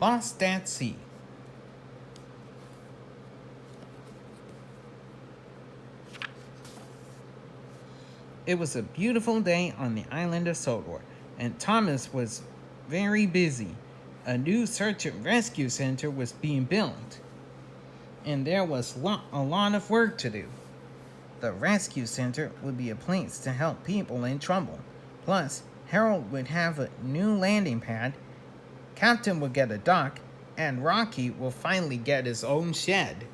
Lost at Sea. It was a beautiful day on the island of Sodor, and Thomas was very busy. A new search and rescue center was being built, and there was a lot of work to do. The rescue center would be a place to help people in trouble. Plus, Harold would have a new landing pad, Captain would get a dock, and Rocky will finally get his own shed.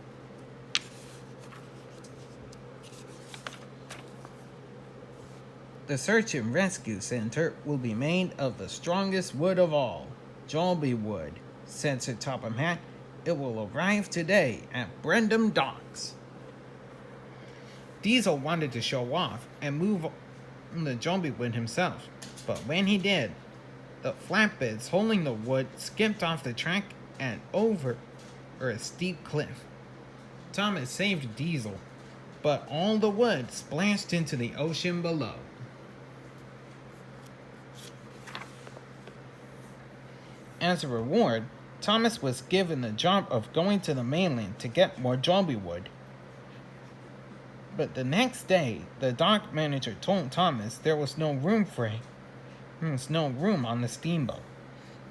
The Search and Rescue Center will be made of the strongest wood of all, Jolby wood, said Sir Topham Hatt. It will arrive today at Brendam Docks. Diesel wanted to show off and move the Jolby wood himself, but when he did, the flatbeds holding the wood skipped off the track and over a steep cliff. Thomas saved Diesel, but all the wood splashed into the ocean below. As a reward, Thomas was given the job of going to the mainland to get more Jolby wood. But the next day, the dock manager told Thomas there was no room for him. There was no room on the steamboat.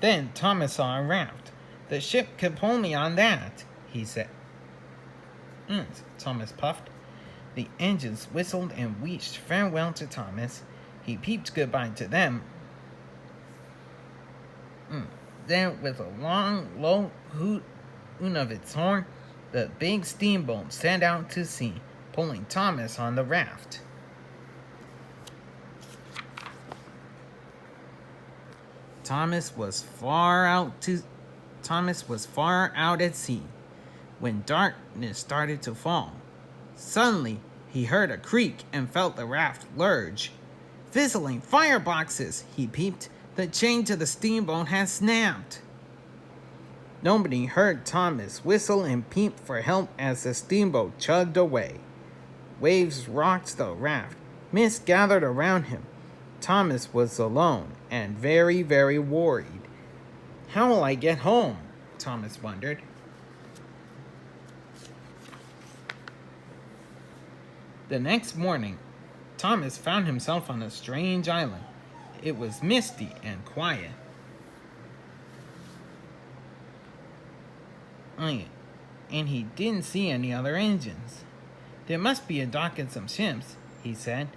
Then Thomas saw a raft. The ship could pull me on that, he said. Thomas puffed. The engines whistled and wished farewell to Thomas. He peeped goodbye to them. Then, with a long, low hoot of its horn, the big steamboat set out to sea, pulling Thomas on the raft. Thomas was far out at sea when darkness started to fall. Suddenly, he heard a creak and felt the raft lurch. Fizzling fireboxes, he peeped. The chain to the steamboat had snapped. Nobody heard Thomas whistle and peep for help as the steamboat chugged away. Waves rocked the raft. Mist gathered around him. Thomas was alone and very, very worried. How will I get home? Thomas wondered. The next morning, Thomas found himself on a strange island. It was misty and quiet. And he didn't see any other engines. There must be a dock and some ships, he said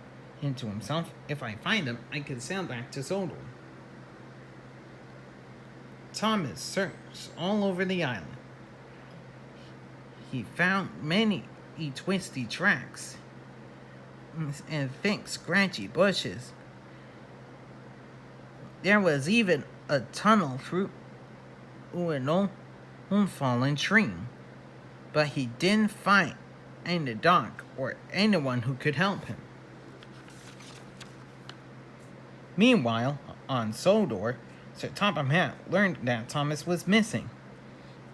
to himself. If I find them, I can sail back to Sodor. Thomas searched all over the island. He found many twisty tracks and thick, scratchy bushes. There was even a tunnel through an old fallen tree. But he didn't find a dock or anyone who could help him. Meanwhile, on Sodor, Sir Topham Hatt learned that Thomas was missing.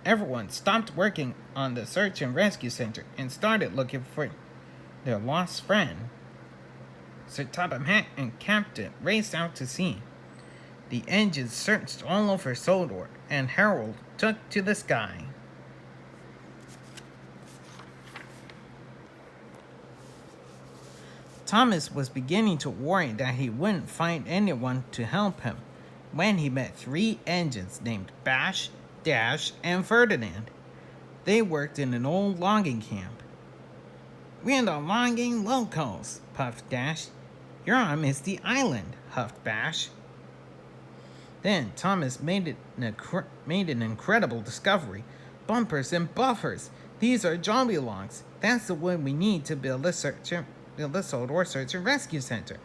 Everyone stopped working on the search and rescue center and started looking for their lost friend. Sir Topham Hatt and Captain raced out to sea. The engines searched all over Sodor, and Harold took to the sky. Thomas was beginning to worry that he wouldn't find anyone to help him when he met 3 engines named Bash, Dash, and Ferdinand. They worked in an old logging camp. "We're the logging locals," puffed Dash. "You're on Misty Island," huffed Bash. Then Thomas made an incredible discovery. Bumpers and buffers. These are Jolby logs. That's the wood we need to build the Sodor Search and Rescue Center.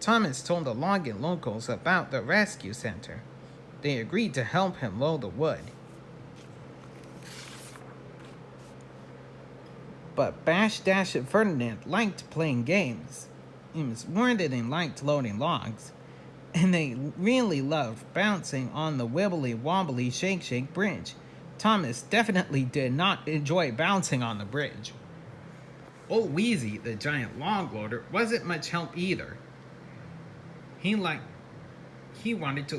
Thomas told the logging locals about the rescue center. They agreed to help him load the wood. But Bash, Dash, and Ferdinand liked playing games. It was more than they liked loading logs. And they really loved bouncing on the wibbly-wobbly shake-shake bridge. Thomas definitely did not enjoy bouncing on the bridge. Old Wheezy, the giant log loader, wasn't much help either. He wanted to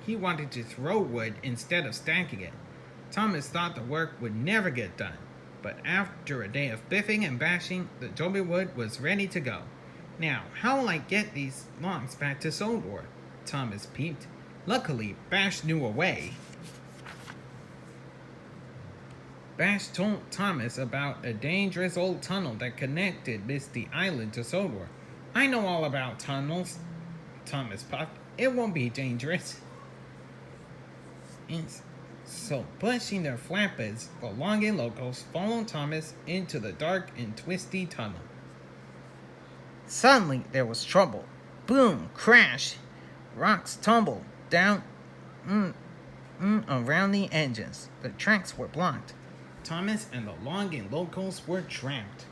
he wanted to throw wood instead of stacking it. Thomas thought the work would never get done, but after a day of biffing and bashing, the joby wood was ready to go. Now, how will I get these logs back to Sodor? Thomas peeped. Luckily, Bash knew a way. Bash told Thomas about a dangerous old tunnel that connected Misty Island to Sodor. I know all about tunnels, Thomas puffed. It won't be dangerous. So, pushing their flatbeds, the Longan locals followed Thomas into the dark and twisty tunnel. Suddenly, there was trouble. Boom! Crash! Rocks tumbled down around the engines. The tracks were blocked. Thomas and the Longan locals were trapped.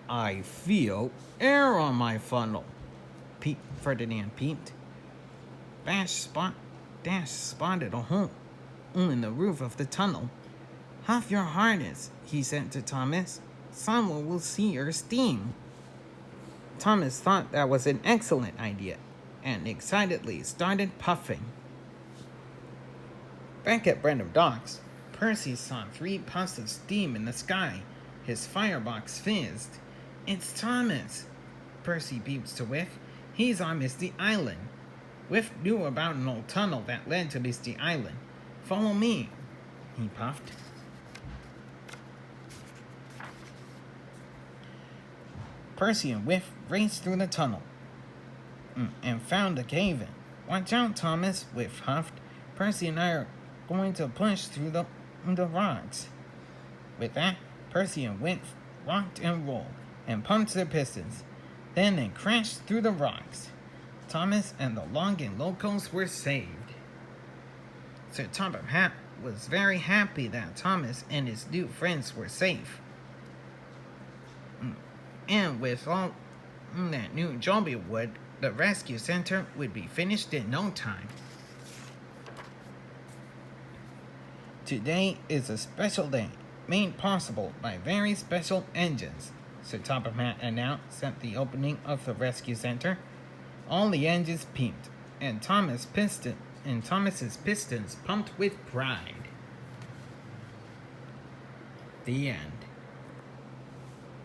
I feel air on my funnel, Ferdinand peeped. Dash spotted a hole in the roof of the tunnel. Huff your harness, he said to Thomas. Someone will see your steam. Thomas thought that was an excellent idea and excitedly started puffing. Back at Brenham Docks, Percy saw 3 puffs of steam in the sky. His firebox fizzed. It's Thomas, Percy beeps to Whiff. He's on Misty Island. Whiff knew about an old tunnel that led to Misty Island. Follow me, he puffed. Percy and Whiff raced through the tunnel and found a cave-in. Watch out, Thomas, Whiff huffed. Percy and I are going to push through the rocks. With that, Percy and Whiff rocked and rolled and pumped their pistons. Then they crashed through the rocks. Thomas and the Longan locals were saved. Sir Top Hat was very happy that Thomas and his new friends were safe. And with all that new joby wood, the rescue center would be finished in no time. Today is a special day, made possible by very special engines, Sir Topham Hatt announced at the opening of the rescue center. All the engines peeped, and Thomas's pistons pumped with pride. The end.